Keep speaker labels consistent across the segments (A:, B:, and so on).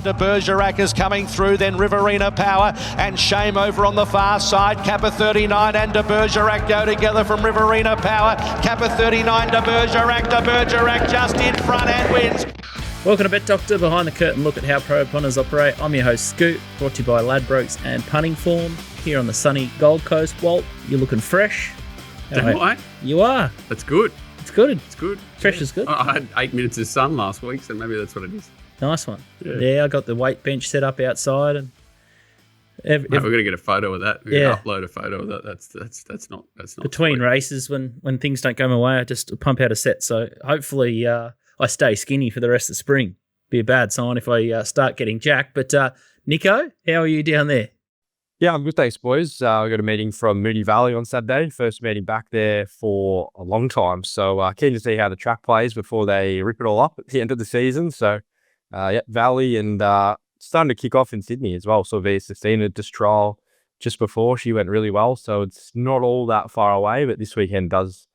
A: De Bergerac is coming through, then Riverina Power and Shame over on the far side. Kappa 39 and De Bergerac go together from Riverina Power. Kappa 39, De Bergerac just in front and wins.
B: Welcome to Bet Doctor, behind the curtain look at how pro punters operate. I'm your host Scoot, brought to you by Ladbrokes and Punting Form here on the sunny Gold Coast. Walt, you're looking fresh.
C: Am I?
B: You are.
C: That's good.
B: It's good.
C: It's good.
B: Fresh is good.
C: I had 8 minutes of sun last week, so maybe that's what it is.
B: Nice one. Yeah, I got the weight bench set up outside, and
C: Mate, we're going to get a photo of that. We're
B: Yeah.
C: going to upload a photo of that. That's not
B: between
C: sweet.
B: races, when things don't go my way, I just pump out a set. So hopefully I stay skinny for the rest of spring. Be a bad sign if I start getting jacked. But Nico, how are you down there?
D: Yeah, I'm good, thanks, boys. We got a meeting from Moonee Valley on Saturday. First meeting back there for a long time. So keen to see how the track plays before they rip it all up at the end of the season. So, Valley and starting to kick off in Sydney as well. So Christina just trial just before. She went really well. So it's not all that far away, but this weekend does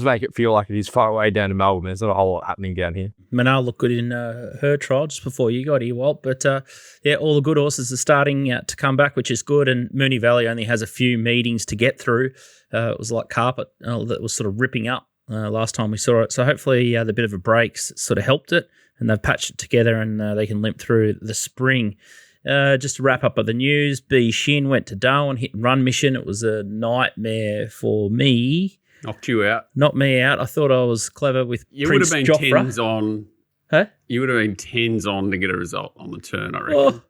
D: make it feel like it is far away down in Melbourne. There's not a whole lot happening down here.
B: Manal looked good in her trial just before you got here, Walt. But all the good horses are starting to come back, which is good. And Moonee Valley only has a few meetings to get through. It was like carpet that was sort of ripping up last time we saw it. So hopefully the bit of a break sort of helped it, and they've patched it together and they can limp through the spring. Just to wrap up the news, B. Shin went to Darwin, hit and run mission. It was a nightmare for me.
C: Knocked you out.
B: Knocked me out. I thought I was clever with
C: You
B: Prince
C: would have been
B: Joffre.
C: tens on.
B: Huh?
C: You would have been tens on to get a result on the turn, I reckon.
B: Oh.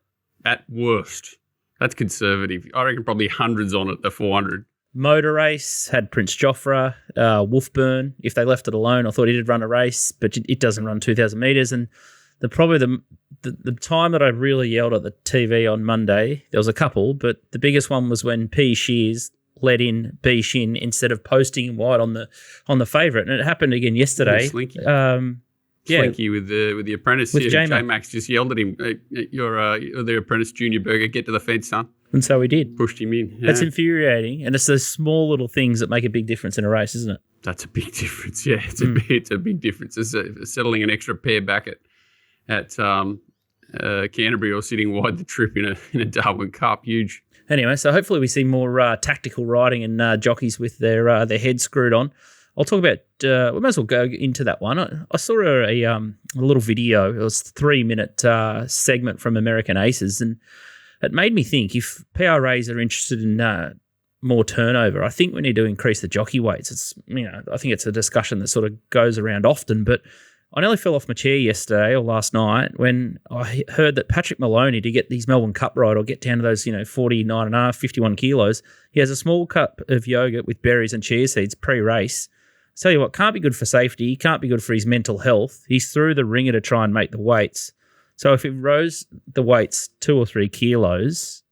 C: At worst. That's conservative. I reckon probably hundreds on at the 400.
B: Motor race, had Prince Joffre, Wolfburn. If they left it alone, I thought he'd run a race, but it doesn't run 2,000 metres. And the time that I really yelled at the TV on Monday, there was a couple, but the biggest one was when P. Shears let in B. Shin instead of posting him wide on the favourite, and it happened again yesterday.
C: Slinky.
B: Yeah,
C: Slinky with the apprentice.
B: With
C: Yeah,
B: J-Mac.
C: J-Max just yelled at him, you're the apprentice junior burger, get to the fence, son.
B: and so he did.
C: Pushed him in. Yeah.
B: It's infuriating, and it's those small little things that make a big difference in a race, isn't it?
C: That's a big difference. Yeah, it's a big difference. It's settling an extra pair back at Canterbury or sitting wide the trip in a Darwin Cup. Huge.
B: Anyway, so hopefully we see more tactical riding and jockeys with their heads screwed on. I'll talk about, we might as well go into that one. I saw a little video. It was a 3-minute segment from American Aces, and it made me think if PRAs are interested in more turnover, I think we need to increase the jockey weights. It's, I think it's a discussion that sort of goes around often, but I nearly fell off my chair yesterday or last night when I heard that Patrick Maloney, to get these Melbourne Cup ride or get down to those, 49.5, 51 kilos, he has a small cup of yogurt with berries and chia seeds pre-race. I tell you what, can't be good for safety, can't be good for his mental health. He's through the ringer to try and make the weights. So if he rose the weights 2 or 3 kilos,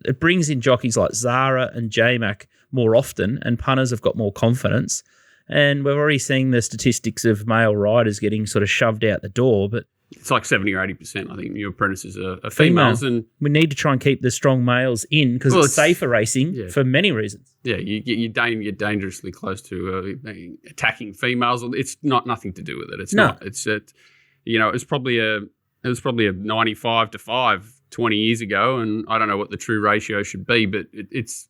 B: it brings in jockeys like Zara and J-Mac more often, and punters have got more confidence. And we're already seeing the statistics of male riders getting sort of shoved out the door, but
C: It's like 70 or 80%, I think, new apprentices are females. And
B: we need to try and keep the strong males in because it's safer racing for many reasons.
C: Yeah, you're dangerously close to attacking females. It's nothing to do with it. It's not. It was probably a 95 to 5 20 years ago, and I don't know what the true ratio should be, but it's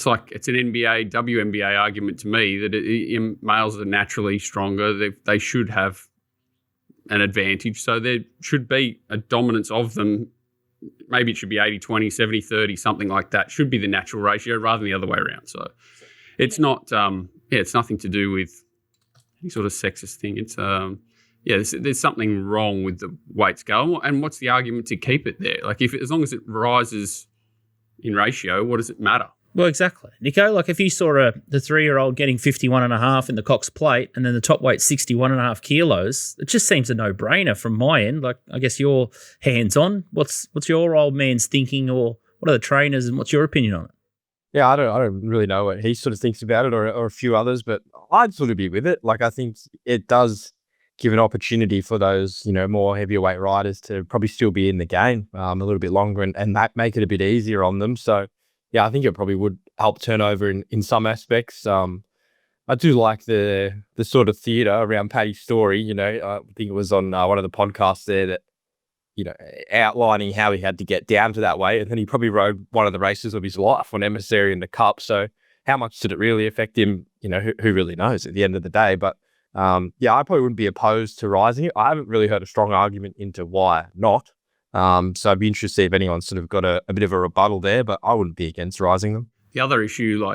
C: like it's an NBA, WNBA argument to me that males are naturally stronger. They should have an advantage. So there should be a dominance of them. Maybe it should be 80-20, 70-30, something like that. Should be the natural ratio rather than the other way around. So it's not, it's nothing to do with any sort of sexist thing. It's, there's something wrong with the weight scale. And what's the argument to keep it there? Like as long as it rises in ratio, what does it matter?
B: Well, exactly. Nico, like if you saw the 3-year-old getting 51.5 in the Cox Plate and then the top weight's 61.5 kilos, it just seems a no-brainer from my end. Like, I guess you're hands-on. What's your old man's thinking, or what are the trainers, and what's your opinion on it?
D: Yeah, I don't really know what he sort of thinks about it, or a few others, but I'd sort of be with it. Like, I think it does give an opportunity for those, more heavier weight riders to probably still be in the game a little bit longer and that make it a bit easier on them. So, yeah, I think it probably would help turnover in some aspects. I do like the sort of theatre around Paddy's story. I think it was on one of the podcasts there that outlining how he had to get down to that way. And then he probably rode one of the races of his life on Emissary in the Cup. So how much did it really affect him? Who really knows at the end of the day. But I probably wouldn't be opposed to rising it. I haven't really heard a strong argument into why not. So I'd be interested to see if anyone's sort of got a bit of a rebuttal there, but I wouldn't be against rising them.
C: The other issue,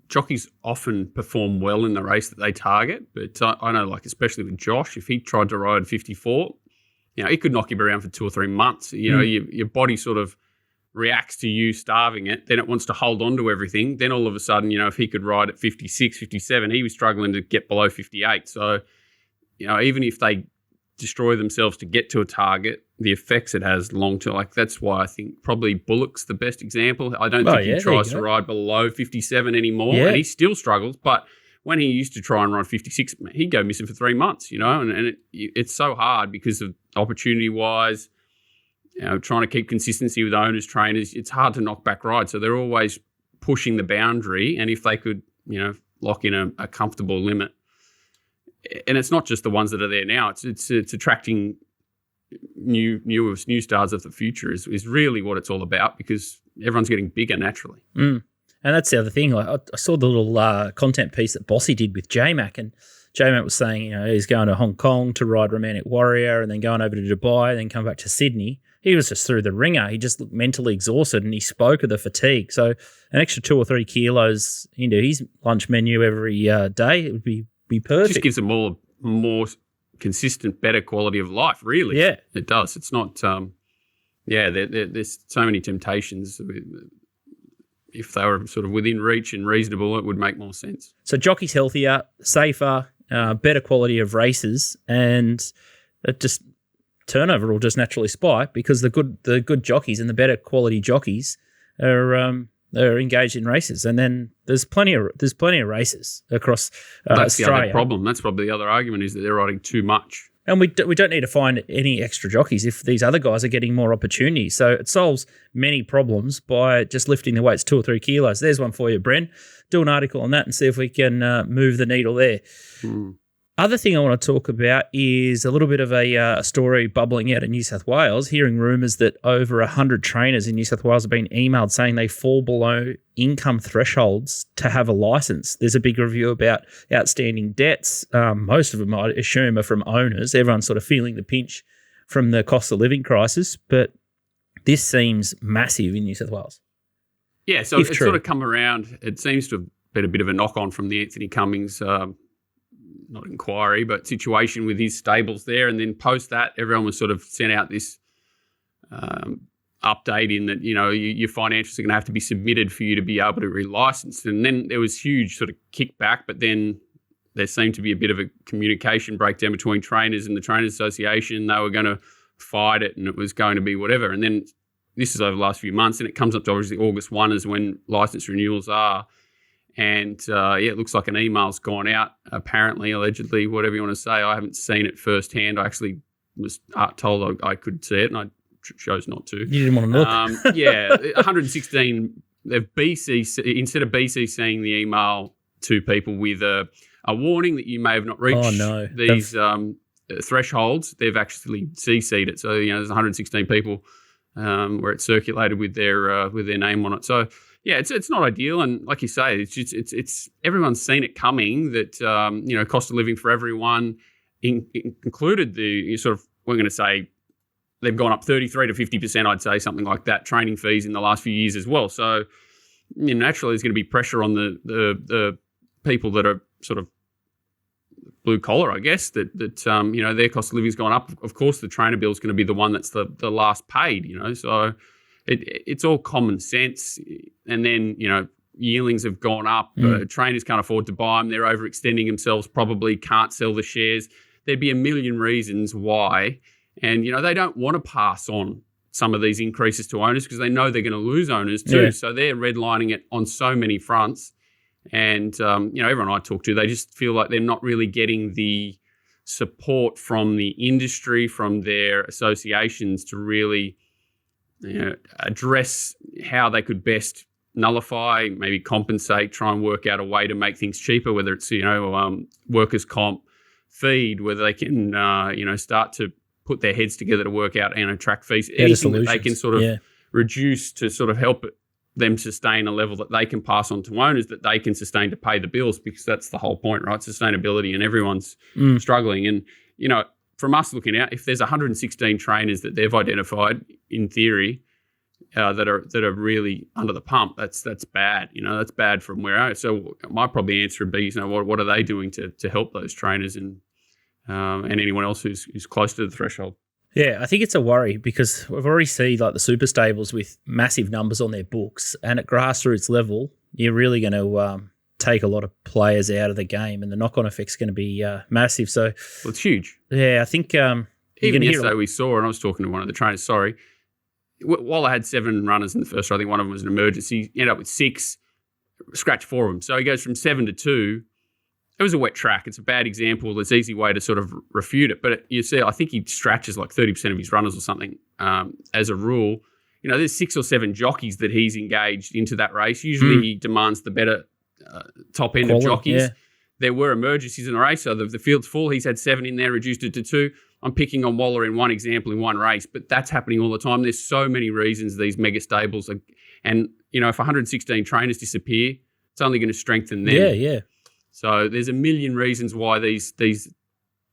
C: jockeys often perform well in the race that they target, but I know, especially with Josh, if he tried to ride 54, it could knock him around for 2 or 3 months. Your body sort of reacts to you starving it, then it wants to hold on to everything. Then all of a sudden, if he could ride at 56, 57, he was struggling to get below 58. So, even if they destroy themselves to get to a target, the effects it has long term, that's why I think probably Bullock's the best example. I don't think he tries to ride below 57 anymore, and he still struggles. But when he used to try and ride 56, he'd go missing for 3 months, and it's so hard because of opportunity-wise, trying to keep consistency with owners, trainers. It's hard to knock back rides, so they're always pushing the boundary. And if they could, lock in a comfortable limit, and it's not just the ones that are there now. It's attracting new stars of the future is really what it's all about, because everyone's getting bigger naturally.
B: And that's the other thing. I saw the little content piece that Bossy did with J-Mac, and J-Mac was saying, he's going to Hong Kong to ride Romantic Warrior and then going over to Dubai and then come back to Sydney. He was just through the ringer. He just looked mentally exhausted, and he spoke of the fatigue. So an extra 2 or 3 kilos into his lunch menu every day, it would be perfect.
C: It just gives them all a more consistent, better quality of life, really.
B: Yeah.
C: It does. It's not, there's so many temptations. If they were sort of within reach and reasonable, it would make more sense.
B: So jockeys healthier, safer, better quality of races, and it just turnover will just naturally spike because the good jockeys and the better quality jockeys are engaged in races, and then there's plenty of races across
C: That's
B: Australia.
C: The other problem. That's probably the other argument, is that they're riding too much.
B: And we don't need to find any extra jockeys if these other guys are getting more opportunities. So it solves many problems by just lifting the weights 2 or 3 kilos. There's one for you, Bren. Do an article on that and see if we can move the needle there. Other thing I want to talk about is a little bit of a story bubbling out in New South Wales, hearing rumours that over 100 trainers in New South Wales have been emailed saying they fall below income thresholds to have a licence. There's a big review about outstanding debts. Most of them, I assume, are from owners. Everyone's sort of feeling the pinch from the cost of living crisis, but this seems massive in New South Wales.
C: Yeah, so it's sort of come around. It seems to have been a bit of a knock-on from the Anthony Cummings not inquiry, but situation with his stables there. And then post that, everyone was sort of sent out this update in that, your financials are going to have to be submitted for you to be able to be licensed. And then there was huge sort of kickback, but then there seemed to be a bit of a communication breakdown between trainers and the Trainers Association. They were going to fight it, and it was going to be whatever. And then this is over the last few months, and it comes up to obviously August 1 is when license renewals are. And, it looks like an email's gone out, apparently, allegedly, whatever you want to say. I haven't seen it firsthand. I actually was told I could see it, and I chose not to.
B: You didn't want to look?
C: 116, they've instead of BCCing the email to people with a warning that you may have not reached these thresholds, they've actually CC'd it. So, there's 116 people where it's circulated with their name on it. So, yeah, it's not ideal, and like you say, it's everyone's seen it coming. That cost of living for everyone, included the sort of, we're going to say they've gone up 33 to 50%. I'd say something like that. Training fees in the last few years as well. So naturally, there's going to be pressure on the people that are sort of blue collar, I guess. That their cost of living's gone up. Of course, the trainer bill is going to be the one that's the last paid. So. It's all common sense. And then, yearlings have gone up. Trainers can't afford to buy them. They're overextending themselves, probably can't sell the shares. There'd be a million reasons why. And, they don't want to pass on some of these increases to owners because they know they're going to lose owners too. Yeah. So they're redlining it on so many fronts. And, everyone I talk to, they just feel like they're not really getting the support from the industry, from their associations to really address how they could best nullify, maybe compensate, try and work out a way to make things cheaper, whether it's, workers' comp feed, whether they can, start to put their heads together to work out track fees.
B: Better
C: Anything that they
B: solutions.
C: can sort of reduce to sort of help them sustain a level that they can pass on to owners, that they can sustain to pay the bills, because that's the whole point, right? Sustainability, and everyone's struggling. And, from us looking out, if there's 116 trainers that they've identified, in theory, that are really under the pump, that's bad. That's bad from where I. So my probably answer would be, what are they doing to help those trainers and anyone else who's close to the threshold?
B: Yeah, I think it's a worry because we've already seen like the super stables with massive numbers on their books, and at grassroots level, you're really going to take a lot of players out of the game, and the knock-on effect's going to be massive. So,
C: well, it's huge.
B: Yeah, I think
C: even yesterday we saw, and I was talking to one of the trainers. Sorry, while I had 7 runners in the first row, I think one of them was an emergency. He ended up with 6, scratch 4 of them. So he goes from 7 to 2. It was a wet track. It's a bad example. There's an easy way to sort of refute it. But you see, I think he stretches like 30% of his runners or something as a rule. There's 6 or 7 jockeys that he's engaged into that race. Usually he demands the better top end of jockeys. Yeah. There were emergencies in the race. So the field's full. He's had 7 in there, reduced it to 2. I'm picking on Waller in one example in one race, but that's happening all the time. There's so many reasons these mega stables are, and if 116 trainers disappear, it's only going to strengthen them.
B: Yeah.
C: So there's a million reasons why these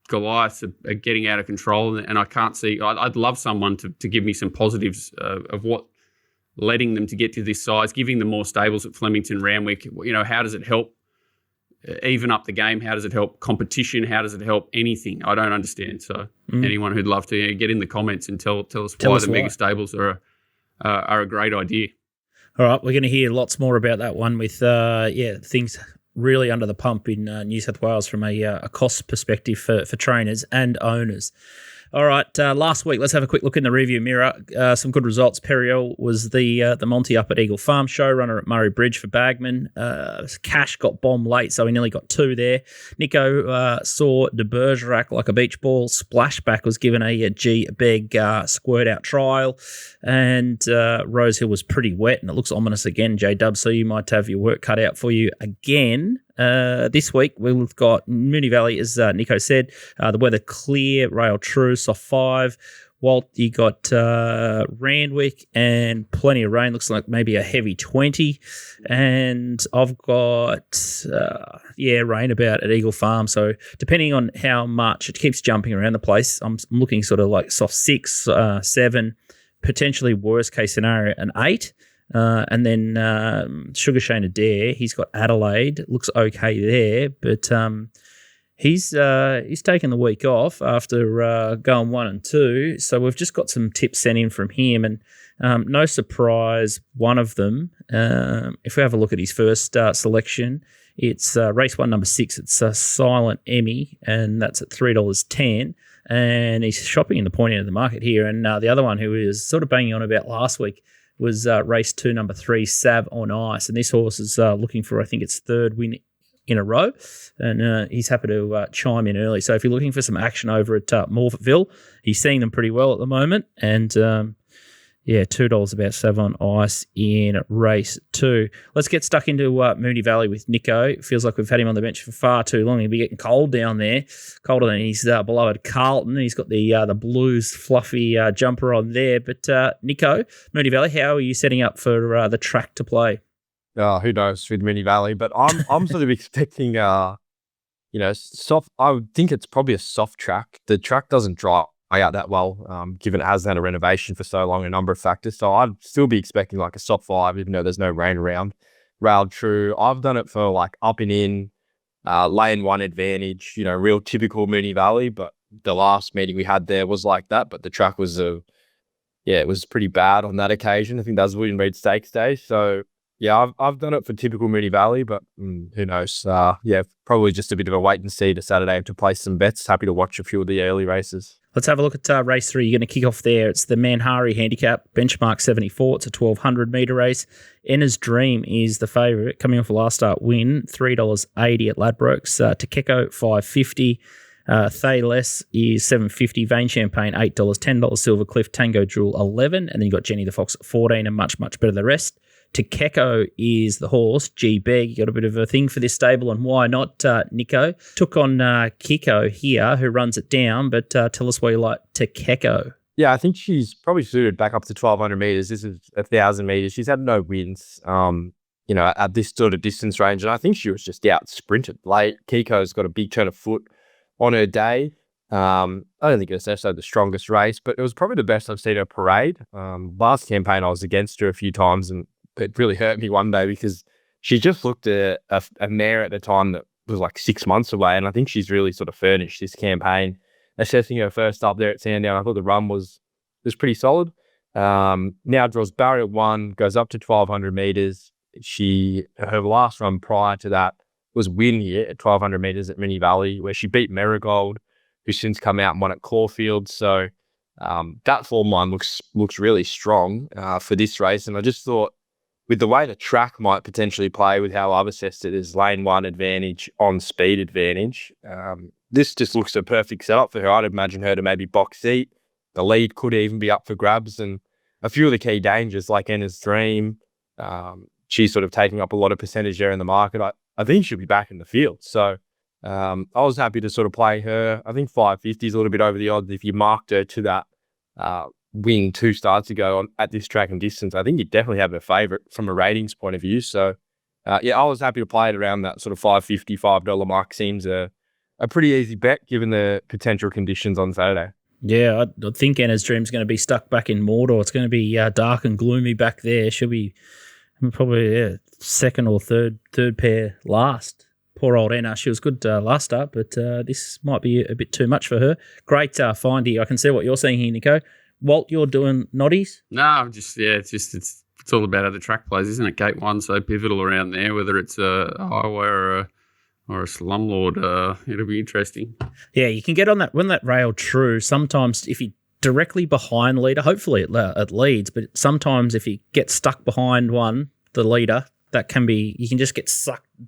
C: Goliaths are getting out of control, and I can't see. I'd love someone to give me some positives of what letting them to get to this size, giving them more stables at Flemington, Randwick. How does it help even up the game? How does it help competition? How does it help anything? I don't understand. So anyone who'd love to get in the comments and tell us why the mega stables are a great idea.
B: All right, we're going to hear lots more about that one with things really under the pump in New South Wales from a cost perspective for trainers and owners. All right, last week, let's have a quick look in the rearview mirror. Some good results. Periel was the Monty up at Eagle Farm, showrunner at Murray Bridge for Bagman. Cash got bombed late, so he nearly got 2 there. Nico saw De Bergerac like a beach ball. Splashback was given a G-Beg squirt-out trial. And Rosehill was pretty wet, and it looks ominous again, J-Dub, so you might have your work cut out for you again. This week, we've got Moonee Valley, as Nico said. The weather clear, rail true, soft 5. Walt, you got Randwick and plenty of rain. Looks like maybe a heavy 20. And I've got, rain about at Eagle Farm. So depending on how much, it keeps jumping around the place. I'm looking sort of like soft 6, 7, potentially worst case scenario, an 8. And then Sugar Shane ADAIR, he's got Adelaide, looks okay there, but he's taken the week off after going 1 and 2. So we've just got some tips sent in from him, and no surprise, one of them. If we have a look at his first selection, it's race 1, number 6. It's Silent Emmy, and that's at $3.10. And he's shopping in the point end of the market here. And the other one who is sort of banging on about last week was race 2, number 3, Sav on Ice. And this horse is looking for, I think it's 3rd win in a row. And he's happy to chime in early. So if you're looking for some action over at Morphettville, he's seeing them pretty well at the moment. And $2 about Sav on Ice in race 2. Let's get stuck into Moonee Valley with Nico. It feels like we've had him on the bench for far too long. He'll be getting cold down there, colder than his beloved Carlton. He's got the Blues fluffy jumper on there. But Nico, Moonee Valley, how are you setting up for the track to play?
D: Who knows with Moonee Valley, but I'm sort of expecting soft. I would think it's probably a soft track. The track doesn't dry out that well, given it hasn't had a renovation for so long, a number of factors. So I'd still be expecting like a soft 5, even though there's no rain around. Railed true. I've done it for like up and in, lane 1 advantage, real typical Moonee Valley. But the last meeting we had there was like that. But the track was, it was pretty bad on that occasion. I think that was William Reid Stakes Day. So yeah, I've done it for typical Moonee Valley, but who knows? Probably just a bit of a wait and see to Saturday to place some bets. Happy to watch a few of the early races.
B: Let's have a look at race 3. You're going to kick off there. It's the Manhari Handicap, benchmark 74. It's a 1,200-metre race. Enna's Dream is the favourite, coming off a last start win, $3.80 at Ladbrokes. Tekeko, $5.50. Thayless is $7.50. Vein Champagne $8, $10 Silver Cliff, Tango Jewel $11, and then you got Jenny the Fox at $14, and much better the rest. Tekeko is the horse. G-Beg, you got a bit of a thing for this stable, and why not, Nico? Took on Kiko here, who runs it down, but tell us why you like Tekeko.
D: Yeah, I think she's probably suited back up to 1,200 meters. This is 1,000 meters. She's had no wins, at this sort of distance range, and I think she was just out sprinted late. Kiko's got a big turn of foot on her day. I don't think it's necessarily the strongest race, but it was probably the best I've seen her parade. Last campaign, I was against her a few times, and it really hurt me one day because she just looked a mare at the time that was like 6 months away, and I think she's really sort of furnished this campaign. Assessing her first up there at Sandown, I thought the run was pretty solid. Now draws barrier 1, goes up to 1,200 meters. Her last run prior to that was win here at 1,200 meters at Moonee Valley, where she beat Marigold, who's since come out and won at Caulfield. So that form line looks really strong for this race. And I just thought, with the way the track might potentially play, with how I've assessed it as lane 1 advantage on speed advantage, this just looks a perfect setup for her. I'd imagine her to maybe box seat. The lead could even be up for grabs, and a few of the key dangers like Enna's Dream, she's sort of taking up a lot of percentage there in the market. I think she'll be back in the field. So I was happy to sort of play her. I think 550 is a little bit over the odds. If you marked her to that win 2 starts ago at this track and distance, I think you definitely have her favourite from a ratings point of view. So I was happy to play it around that sort of $5.50, $5 mark. Seems a pretty easy bet given the potential conditions on Saturday.
B: Yeah, I think Enna's Dream's going to be stuck back in Mordor. It's going to be dark and gloomy back there. She'll be probably second or third pair last. Poor old Enna. She was good last start, but this might be a bit too much for her. Great find here. I can see what you're saying here, Nico. Walt, you're doing noddies?
C: No, it's all about how the track plays, isn't it? Gate 1, so pivotal around there, whether it's a highway or a slumlord, it'll be interesting. Yeah,
B: you can get on that when that rail true. Sometimes if you directly behind leader, hopefully it leads, but sometimes if you get stuck behind the leader, that can be, you can just get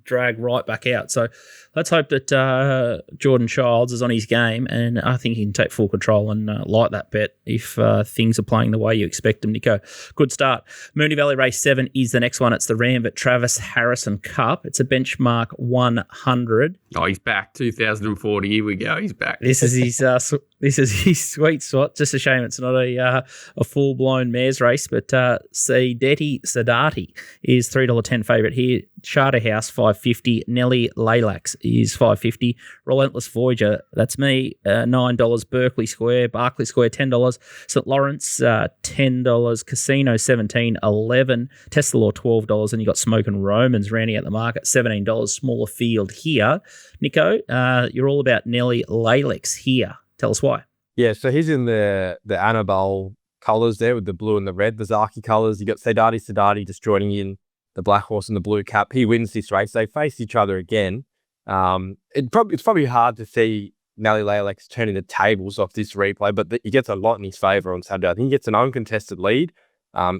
B: dragged right back out. So let's hope that Jordan Childs is on his game, and I think he can take full control and light that bet if things are playing the way you expect them to go. Good start. Moonee Valley Race 7 is the next one. It's the Randwick Travis Harrison Cup. It's a benchmark 100.
C: Oh, he's back. 2040. Here we go. He's back.
B: This is his sweet spot. Just a shame it's not a full-blown mares race, but Sadati is $3.10 favourite here. Charterhouse $5.50. Nelly Laylax is $5.50. Relentless Voyager, that's me, $9. Berkeley Square, Barclay Square $10. St Lawrence $10. Casino $17, $11. Tesla Law $12, and you got Smokin' Romans rounding out the market $17. Smaller field here. Nico, you're all about Nelly Laylax here. Tell us why.
D: Yeah, so he's in the Annabelle colours there with the blue and the red, the Zaki colours. You got Sadati just joining in the black horse and the blue cap. He wins this race. They face each other again. It's probably hard to see Nelly Laylax turning the tables off this replay, but he gets a lot in his favour on Saturday. I think he gets an uncontested lead.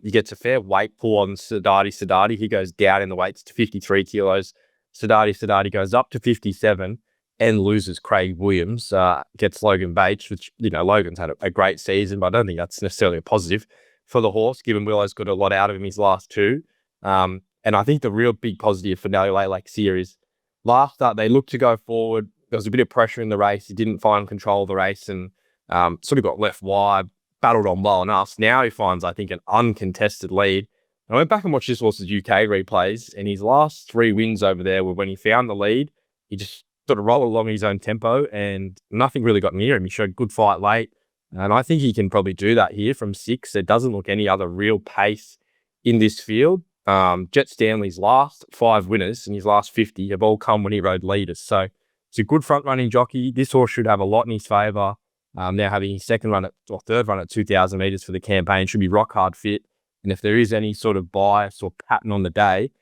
D: He gets a fair weight pull on Sadati. He goes down in the weights to 53 kilos. Sadati goes up to 57 and loses Craig Williams, gets Logan Bates, which, Logan's had a great season, but I don't think that's necessarily a positive for the horse, given Willow's got a lot out of him his last 2. And I think the real big positive for Nelly Laylax here is last start, they looked to go forward. There was a bit of pressure in the race. He didn't find control of the race and sort of got left wide, battled on well enough. Now he finds, I think, an uncontested lead. I went back and watched this horse's UK replays, and his last 3 wins over there were when he found the lead. He just sort of rolled along his own tempo and nothing really got near him. He showed good fight late, and I think he can probably do that here from 6. There doesn't look any other real pace in this field. Jet Stanley's last 5 winners and his last 50 have all come when he rode leaders. So it's a good front-running jockey. This horse should have a lot in his favour. Now having his third run at 2,000 metres for the campaign, should be rock hard fit. And if there is any sort of bias or pattern on the day,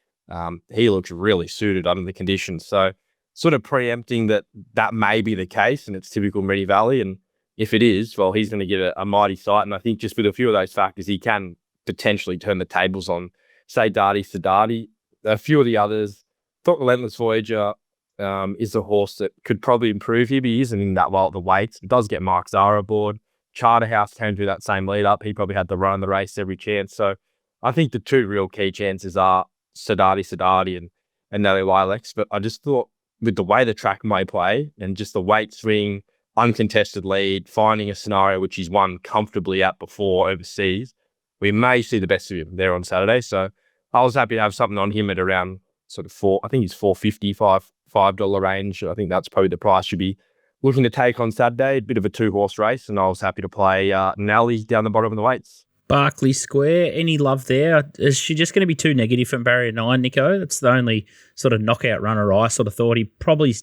D: he looks really suited under the conditions. So sort of preempting that may be the case, and it's typical Moonee Valley. And if it is, well, he's going to get a mighty sight. And I think just with a few of those factors, he can potentially turn the tables on, say, Sadati. A few of the others, thought Relentless Voyager is a horse that could probably improve here, but he isn't in that well at the weights. It does get Mark Zara aboard. Charterhouse came through that same lead up. He probably had the run of the race every chance. So I think the two real key chances are Sadati and Nelly Lilacs. But I just thought with the way the track may play and just the weight swing, uncontested lead, finding a scenario which he's won comfortably at before overseas, we may see the best of him there on Saturday. So I was happy to have something on him at around sort of I think he's $4.50, $5 range. I think that's probably the price you'd be looking to take on Saturday. A bit of a 2-horse race, and I was happy to play Nally down the bottom of the weights.
B: Barclay Square, any love there? Is she just going to be too negative from barrier 9, Nico? That's the only sort of knockout runner I sort of thought. He probably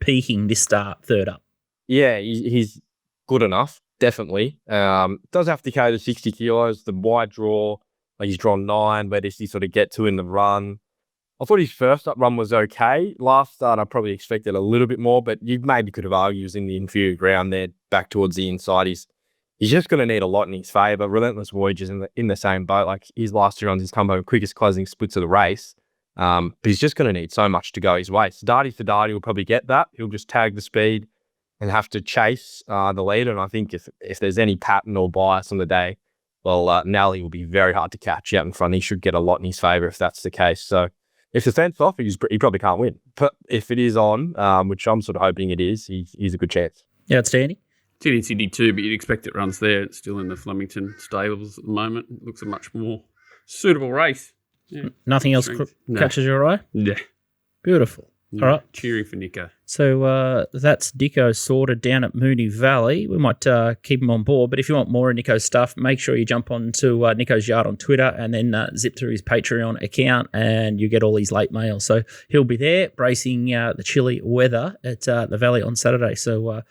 B: peaking this start, third up.
D: Yeah, he's good enough, definitely. Does have to carry the 60 kilos, the wide draw. Like he's drawn 9. Where does he sort of get to in the run? I thought his first up run was okay. Last start, I probably expected a little bit more, but you maybe could have argued he was in the inferior ground there, back towards the inside. He's just going to need a lot in his favour. Relentless Voyages in the same boat. Like his last 2 runs, he's come home quickest closing splits of the race. But he's just going to need so much to go his way. Sadati will probably get that. He'll just tag the speed and have to chase the leader. And I think if there's any pattern or bias on the day, well, Nally will be very hard to catch out in front. He should get a lot in his favour if that's the case. So if the fence off, he probably can't win. But if it is on, which I'm sort of hoping it is, he's a good chance.
B: Yeah, outstanding.
C: It's in Sydney too, but you'd expect it runs there. It's still in the Flemington stables at the moment. It looks a much more suitable race. Yeah.
B: Nothing else catches your eye?
C: Yeah.
B: Beautiful.
C: Yeah.
B: All right.
C: Cheering for Nico.
B: So that's Dicko sorted down at Moonee Valley. We might keep him on board, but if you want more of Nico's stuff, make sure you jump on to Nico's Yard on Twitter and then zip through his Patreon account and you get all his late mail. So he'll be there bracing the chilly weather at the Valley on Saturday. So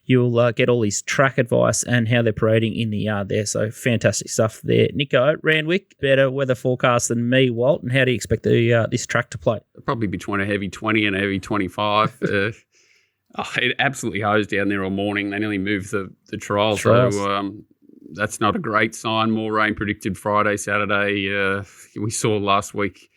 B: you'll get all his track advice and how they're parading in the yard there. So fantastic stuff there. Nico, Randwick, better weather forecast than me, Walt. And how do you expect this track to play?
C: Probably between a heavy 20 and a heavy 25. It absolutely hosed down there all morning. They nearly moved the trials. So that's not a great sign. More rain predicted Friday, Saturday. We saw last week.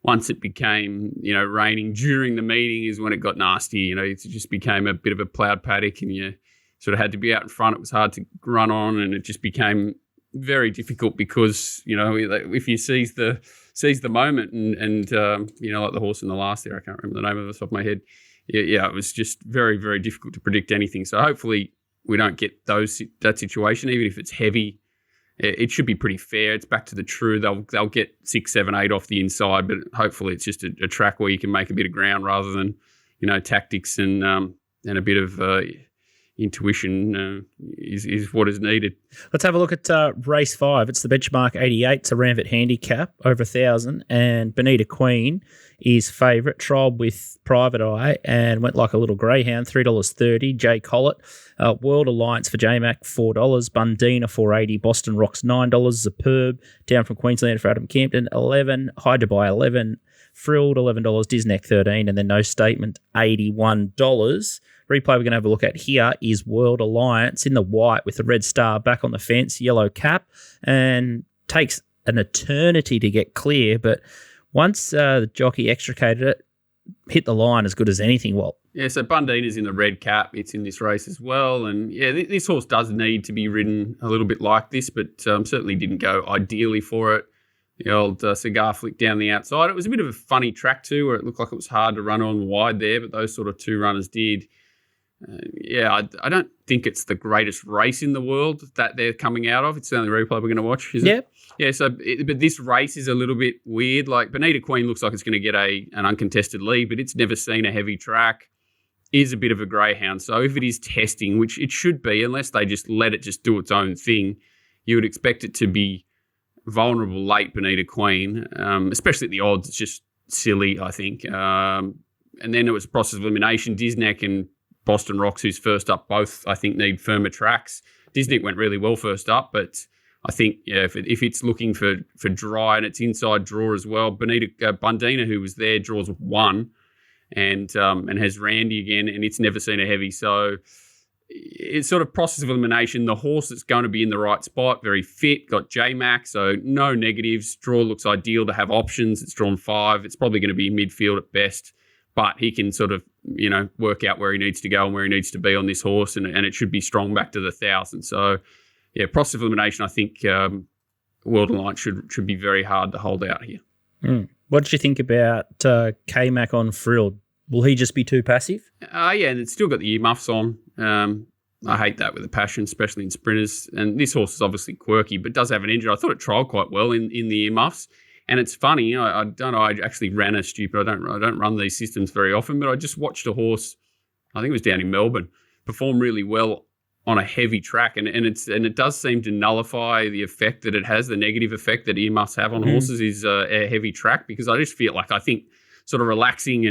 C: Once it became, raining during the meeting is when it got nasty. It just became a bit of a ploughed paddock and you sort of had to be out in front. It was hard to run on and it just became very difficult because, if you seize the moment and like the horse in the last there, I can't remember the name of it off the top of my head. Yeah, it was just very, very difficult to predict anything. So hopefully we don't get that situation, even if it's heavy. It should be pretty fair. It's back to the true. They'll get 6, 7, 8 off the inside, but hopefully it's just a track where you can make a bit of ground rather than, tactics and a bit of intuition is what is needed.
B: Let's have a look at race 5. It's the benchmark 88. It's a Randwick handicap over 1,000, and Bonita Queen is favourite. Trialled with Private Eye and went like a little greyhound. $3.30. Jay Collett. World Alliance for JMac $4. Bundina $4.80. Boston Rocks $9. Superb down from Queensland for Adam Campton $11. High Dubai $11. Frilled $11. Disneck $13, and then No Statement $81. Replay we're going to have a look at here is World Alliance in the white with the red star back on the fence, yellow cap, and takes an eternity to get clear. But once the jockey extricated it, hit the line as good as anything, Walt.
C: Yeah, so Bundina's in the red cap. It's in this race as well. And, yeah, this horse does need to be ridden a little bit like this, but certainly didn't go ideally for it. The old cigar flick down the outside. It was a bit of a funny track too, where it looked like it was hard to run on wide there, but those sort of two runners did. I don't think it's the greatest race in the world that they're coming out of. It's the only replay we're going to watch, isn't it? Yeah, but this race is a little bit weird. Like, Bonita Queen looks like it's going to get an uncontested lead, but it's never seen a heavy track, is a bit of a greyhound. So if it is testing, which it should be, unless they just let it just do its own thing, you would expect it to be vulnerable late, Bonita Queen, especially at the odds. It's just silly, I think. And then it was process of elimination. Disneck and Boston Rocks, who's first up, both, I think, need firmer tracks. Disneck went really well first up, but I think, if it's looking for dry and it's inside draw as well, Bundina, who was there, draws 1 and has Randy again, and it's never seen a heavy. So it's sort of process of elimination. The horse that's going to be in the right spot, very fit, got J-Mac, so no negatives. Draw looks ideal to have options. It's drawn 5. It's probably going to be midfield at best, but he can sort of work out where he needs to go and where he needs to be on this horse, and it should be strong back to the 1,000. So, yeah, process of elimination, I think World Alliance should be very hard to hold out here.
B: What did you think about K-Mac on Frilled? Will he just be too passive?
C: Yeah, and it's still got the earmuffs on. I hate that with a passion, especially in sprinters. And this horse is obviously quirky, but does have an injury. I thought it trialled quite well in the earmuffs. And it's funny, I don't know, I actually ran a stupid, I don't run these systems very often, but I just watched a horse, I think it was down in Melbourne, perform really well on a heavy track. And it does seem to nullify the effect that it has, the negative effect that earmuffs have on horses is a heavy track, because I just feel like, I think sort of relaxing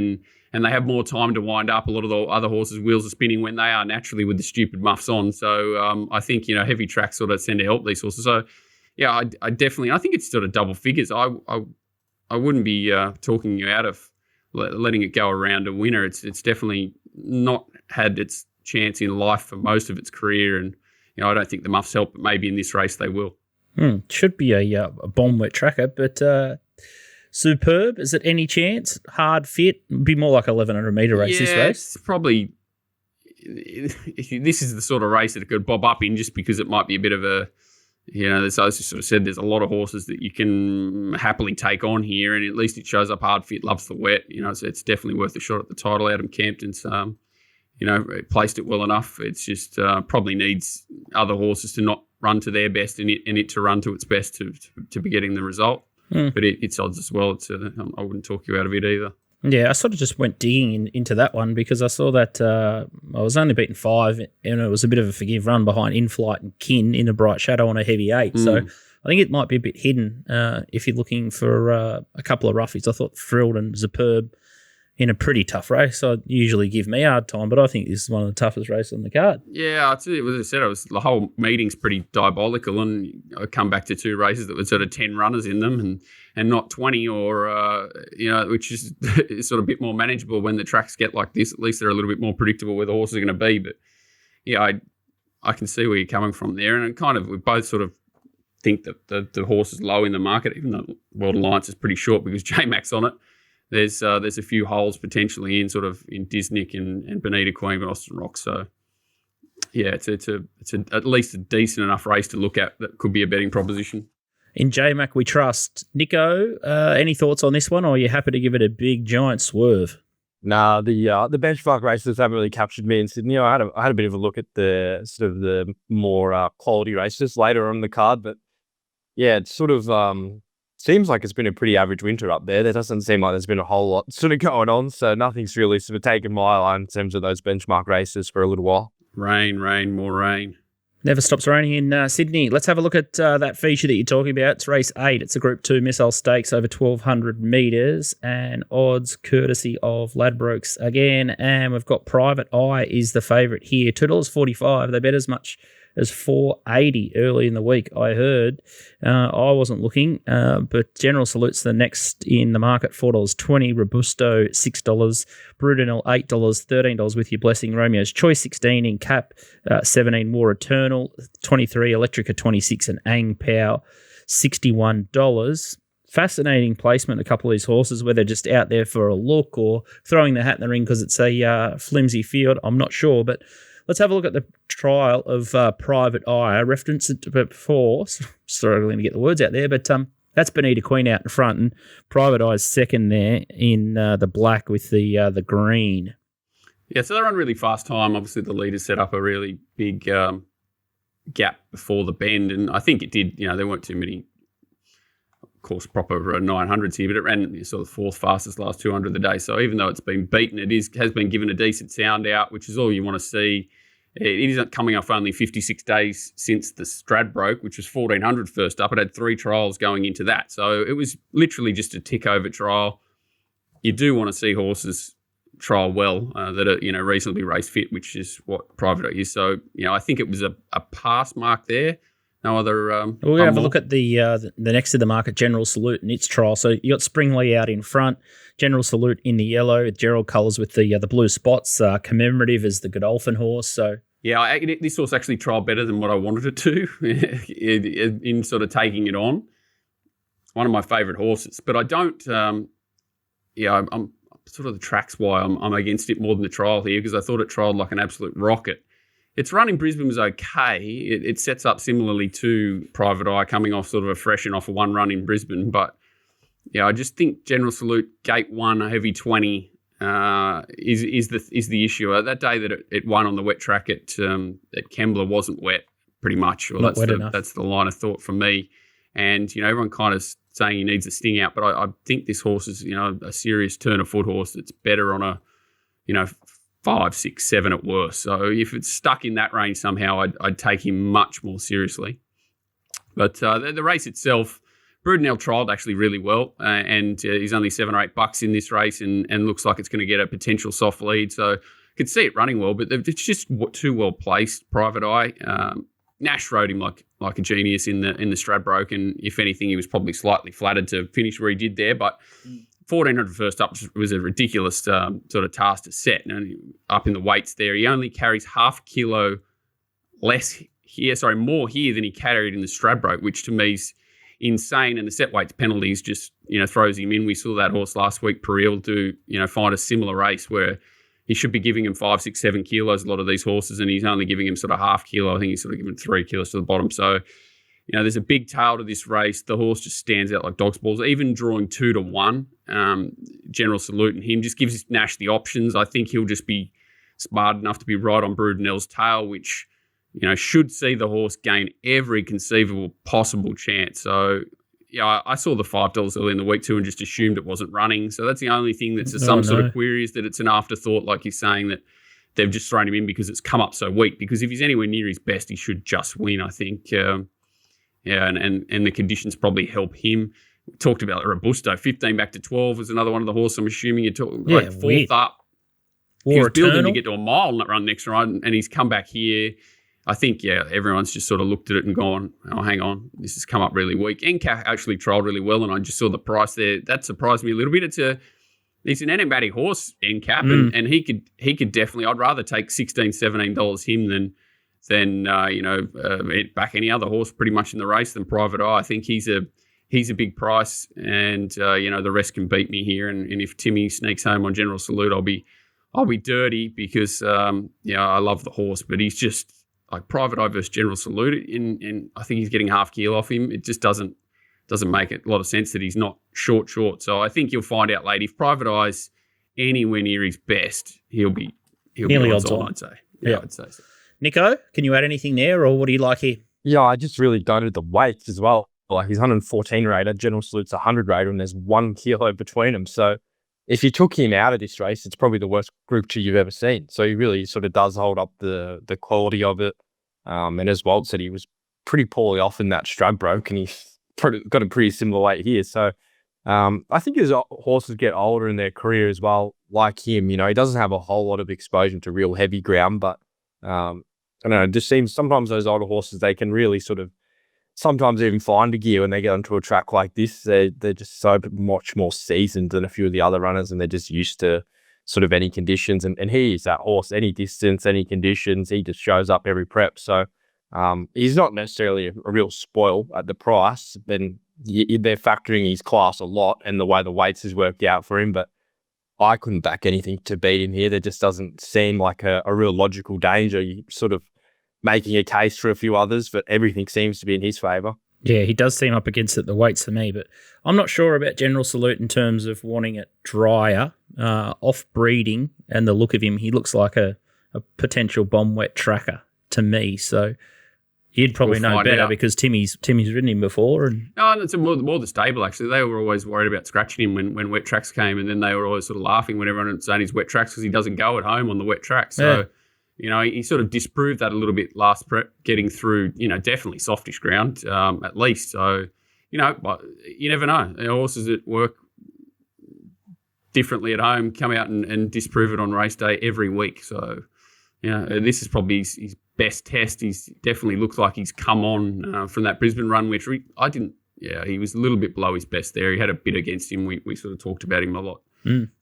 C: and they have more time to wind up. A lot of the other horses' wheels are spinning when they are naturally with the stupid muffs on. So I think, heavy tracks sort of tend to help these horses. So, yeah, I definitely, I think it's sort of double figures. I wouldn't be talking you out of letting it go around a winner. It's definitely not had its chance in life for most of its career. And, I don't think the muffs help, but maybe in this race they will.
B: Should be a bomb wet tracker, but Superb. Is it any chance? Hard fit? It'd be more like a 1,100 metre race, this race.
C: It's probably, this is the sort of race that it could bob up in, just because it might be a bit of a, as I sort of said, there's a lot of horses that you can happily take on here, and at least it shows up hard fit, loves the wet. So it's definitely worth a shot at the title. Adam Campton's, placed it well enough. It's just probably needs other horses to not run to their best and it to run to its best to be getting the result. But it's odds as well. I wouldn't talk you out of it either.
B: Yeah, I sort of just went digging into that one because I saw that I was only beaten 5 and it was a bit of a forgive run behind Inflight and Kin in a bright shadow on a heavy 8. So I think it might be a bit hidden if you're looking for a couple of roughies. I thought Thrilled and Superb in a pretty tough race. I'd usually give me a hard time, but I think this is one of the toughest races on the card.
C: Yeah, as I said, the whole meeting's pretty diabolical, and I come back to 2 races that were sort of 10 runners in them and not 20, or which is sort of a bit more manageable when the tracks get like this. At least they're a little bit more predictable where the horses are going to be. But yeah, I can see where you're coming from there, and we both sort of think that the horse is low in the market, even though World Alliance is pretty short because J-Mac's on it. There's a few holes potentially in Disnick and Bonita Queen and Austin Rock. So yeah, it's at least a decent enough race to look at that could be a betting proposition.
B: In J-Mac we trust. Nico, any thoughts on this one, or are you happy to give it a big giant swerve?
D: Nah, the benchmark races haven't really captured me in Sydney. I had a bit of a look at the sort of the more quality races later on in the card, but yeah, it's sort of seems like it's been a pretty average winter up there. There doesn't seem like there's been a whole lot sort of going on, so nothing's really sort of taken my line in terms of those benchmark races for a little while.
C: Rain, more rain.
B: Never stops raining in Sydney. Let's have a look at that feature that you're talking about. It's race 8. It's a Group 2 Missile Stakes over 1,200 metres, and odds courtesy of Ladbrokes again. And we've got Private Eye is the favourite here. $2.45. They bet as much as $4.80 early in the week, I heard. I wasn't looking, but General Salute's the next in the market, $4.20. Robusto, $6. Brudenell, $8. $13 with your blessing. Romeo's Choice, 16 in cap, 17 War Eternal, 23 Electrica, 26 and Ang Pao, $61. Fascinating placement, a couple of these horses, whether they're just out there for a look or throwing their hat in the ring because it's a flimsy field. I'm not sure, but let's have a look at the trial of Private Eye. I referenced it before, struggling to get the words out there, but that's Bonita Queen out in front, and Private Eye's second there in the black with the green.
C: Yeah, so they run really fast time. Obviously, the leaders set up a really big gap before the bend, and I think it did. There weren't too many, of course, proper 900s here, but it ran sort of fourth fastest last 200 of the day. So even though it's been beaten, has been given a decent sound out, which is all you want to see. It isn't coming off only 56 days since the Stradbroke, which was 1,400 first up. It had 3 trials going into that. So it was literally just a tick-over trial. You do want to see horses trial well that are, reasonably race fit, which is what Private Eye is. So, I think it was a pass mark there. No other.
B: We'll have a look at the next to the market, General Salute and its trial. So you got Springley out in front, General Salute in the yellow, Gerald colours with the blue spots, commemorative as the Godolphin horse. So
C: yeah, this horse actually trialled better than what I wanted it to in sort of taking it on. One of my favourite horses, but I don't. I'm sort of the track's why I'm against it more than the trial here, because I thought it trialled like an absolute rocket. Its run in Brisbane was okay. It sets up similarly to Private Eye, coming off sort of a freshen off a one run in Brisbane. But yeah, I just think General Salute Gate 1, a heavy 20 is the issue. That day that it won on the wet track at Kembla wasn't wet, pretty much. Well, that's the line of thought for me. And everyone kind of saying he needs a sting out, but I think this horse is a serious turn of foot horse that's better on a 5, 6, 7 at worst. So if it's stuck in that range somehow, I'd take him much more seriously. But the race itself, Brudenell trialled actually really well, and he's only $7 or $8 in this race, and looks like it's going to get a potential soft lead. So I could see it running well, but it's just too well placed. Private Eye, Nash rode him like a genius in the Stradbroke, and if anything, he was probably slightly flattered to finish where he did there. But 1400 first up was a ridiculous sort of task to set. And up in the weights there, he only carries half a kilo more here than he carried in the Stradbroke, which to me is insane. And the set weights penalties just throws him in. We saw that horse last week, Peril, find a similar race where he should be giving him 5, 6, 7 kilos, a lot of these horses, and he's only giving him sort of half kilo. I think he's sort of giving 3 kilos to the bottom. So, there's a big tail to this race. The horse just stands out like dog's balls. Even drawing 2 to 1, General Salute and him just gives Nash the options. I think he'll just be smart enough to be right on Brudenell's tail, which, should see the horse gain every conceivable possible chance. So, I saw the $5 early in the week too and just assumed it wasn't running. So that's the only thing that's some sort of query, is that it's an afterthought, like you're saying, that they've just thrown him in because it's come up so weak. Because if he's anywhere near his best, he should just win, I think. And the conditions probably help him. We talked about Robusto, 15 back to 12 was another one of the horses. I'm assuming you're talking fourth up. He was building to get to a mile in that run next run, and he's come back here. I think, everyone's just sort of looked at it and gone, oh, hang on, this has come up really weak. NCAP actually trialled really well, and I just saw the price there. That surprised me a little bit. He's an enigmatic horse, NCAP, and he could definitely, I'd rather take $16, $17 him than back any other horse pretty much in the race than Private Eye. I think he's a big price, and the rest can beat me here. And if Timmy sneaks home on General Salute, I'll be dirty because I love the horse, but he's just like Private Eye versus General Salute, and I think he's getting half keel off him. It just doesn't make a lot of sense that he's not short. So I think you'll find out late. If Private Eye's anywhere near his best, he'll be
B: nearly odds on,
C: I'd say. Yeah, I'd say so.
B: Nico, can you add anything there, or what do you like here?
D: Yeah, I just really doted the weights as well. Like he's 114 rater, General Salute's 100 rater, and there's 1 kilo between them. So if you took him out of this race, it's probably the worst Group 2 you've ever seen. So he really sort of does hold up the quality of it. And as Walt said, he was pretty poorly off in that Stradbroke, and he's got a pretty similar weight here. So I think as horses get older in their career as well, like him, he doesn't have a whole lot of exposure to real heavy ground, but I don't know, it just seems sometimes those older horses, they can really sort of sometimes even find a gear when they get onto a track like this. They're just so much more seasoned than a few of the other runners, and they're just used to sort of any conditions. And he is that horse, any distance, any conditions, he just shows up every prep. So he's not necessarily a real spoil at the price, but they're factoring his class a lot and the way the weights has worked out for him. But I couldn't back anything to beat him here. There just doesn't seem like a real logical danger. You sort of making a case for a few others, but everything seems to be in his favour.
B: Yeah, he does seem up against it, the weights for me, but I'm not sure about General Salute in terms of wanting it drier, off-breeding, and the look of him. He looks like a potential bomb wet tracker to me, so you'd probably know better because Timmy's ridden him before.
C: No, it's more the stable, actually. They were always worried about scratching him when wet tracks came, and then they were always sort of laughing when everyone was saying he's wet tracks because he doesn't go at home on the wet track. So, he sort of disproved that a little bit last prep, getting through, definitely softish ground at least. So, but you never know. Horses that work differently at home come out and disprove it on race day every week. So, this is probably his best test. He definitely looks like he's come on from that Brisbane run, which he was a little bit below his best there. He had a bit against him. We sort of talked about him a lot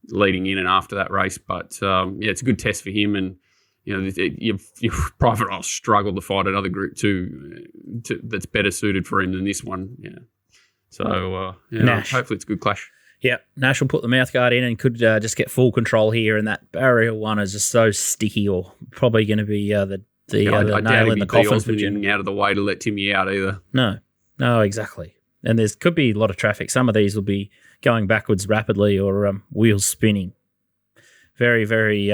C: leading in and after that race. But, it's a good test for him. And, your Private Eye struggled to find another Group 2 that's better suited for him than this one. Yeah. So,
B: Nash.
C: Hopefully it's a good clash.
B: Yeah, Nash will put the mouthguard in and could just get full control here. And that barrier one is just so sticky, or probably going to be the nail in the coffin for Jim.
C: Out of the way to let Timmy out either.
B: No, exactly. And there's could be a lot of traffic. Some of these will be going backwards rapidly or wheels spinning. Very, very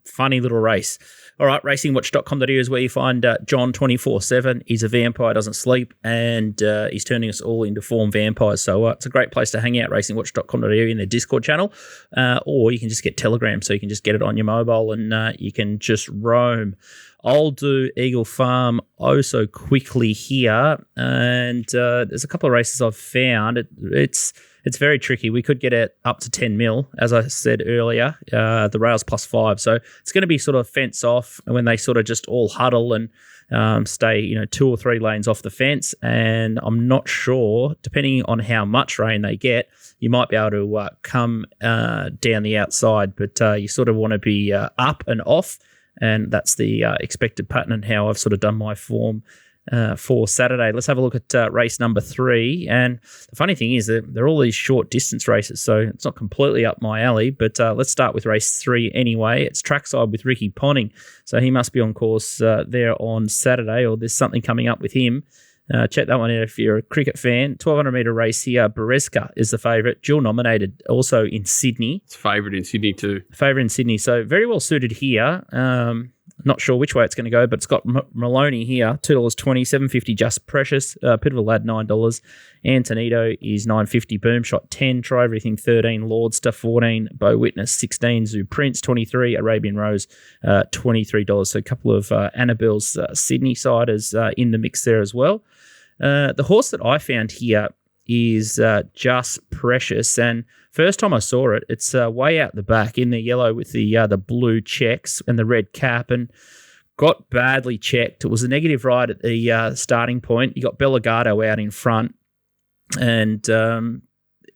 B: funny little race. All right, racingwatch.com.au is where you find John 24/7. He's a vampire, doesn't sleep, and he's turning us all into form vampires. So it's a great place to hang out, racingwatch.com.au in their Discord channel, or you can just get Telegram, so you can just get it on your mobile and you can just roam. I'll do Eagle Farm so quickly here, and there's a couple of races I've found. It's very tricky. We could get it up to 10 mil, as I said earlier. The rail's +5, so it's going to be sort of fence off when they sort of just all huddle and stay, 2 or 3 lanes off the fence. And I'm not sure, depending on how much rain they get, you might be able to come down the outside, but you sort of want to be up and off. And that's the expected pattern and how I've sort of done my form for Saturday. Let's have a look at race number 3. And the funny thing is that they're all these short distance races, so it's not completely up my alley, but let's start with race 3 anyway. It's trackside with Ricky Ponting, so he must be on course there on Saturday, or there's something coming up with him. Check that one out if you're a cricket fan. 1,200 metre race here. Bereska is the favourite. Dual nominated also in Sydney.
C: It's favourite in Sydney too.
B: Favourite in Sydney. So very well suited here. Not sure which way it's going to go, but it's got Maloney here, $2.20, $7.50 Just Precious, Pitiful Lad $9, Antonito is $9.50, Boomshot $10, Try Everything $13, Lordster $14, Bo Witness $16, Zoo Prince $23, Arabian Rose $23. So a couple of Annabelle's Sydney siders in the mix there as well. The horse that I found here is Just Precious, and first time I saw it, it's way out the back in the yellow with the blue checks and the red cap, and got badly checked. It was a negative ride at the starting point. You got Bellegardo out in front, and